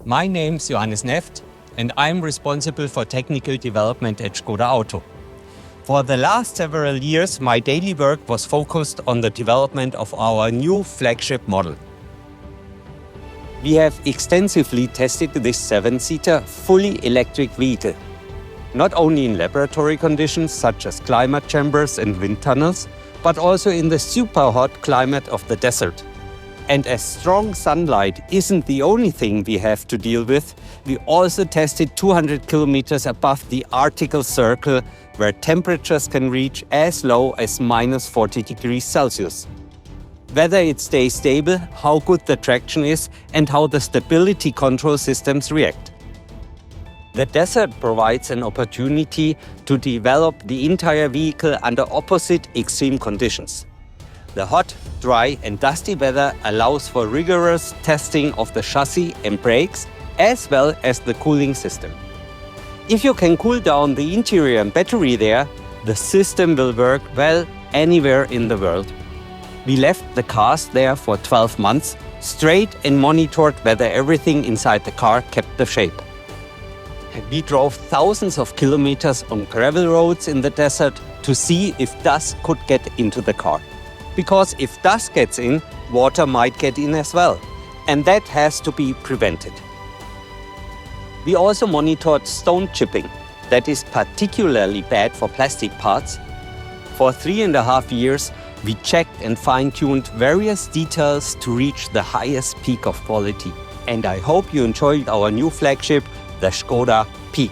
My name's Johannes Neft and I'm responsible for technical development at Škoda Auto. For the last several years, my daily work was focused on the development of our new flagship model. We have extensively tested this 7-seater, fully electric vehicle, not only in laboratory conditions such as climate chambers and wind tunnels, but also in the super hot climate of the desert. And as strong sunlight isn't the only thing we have to deal with, we also tested 200 kilometers above the Arctic Circle, where temperatures can reach as low as -40 degrees Celsius. Whether it stays stable, how good the traction is, and how the stability control systems react. The desert provides an opportunity to develop the entire vehicle under opposite extreme conditions. The hot, dry and dusty weather allows for rigorous testing of the chassis and brakes, as well as the cooling system. If you can cool down the interior and battery there, the system will work well anywhere in the world. We left the cars there for 12 months straight and monitored whether everything inside the car kept the shape. We drove thousands of kilometers on gravel roads in the desert to see if dust could get into the car. Because if dust gets in, water might get in as well, and that has to be prevented. We also monitored stone chipping, that is particularly bad for plastic parts. For 3.5 years, we checked and fine-tuned various details to reach the highest peak of quality. And I hope you enjoyed our new flagship, the Škoda Peaq.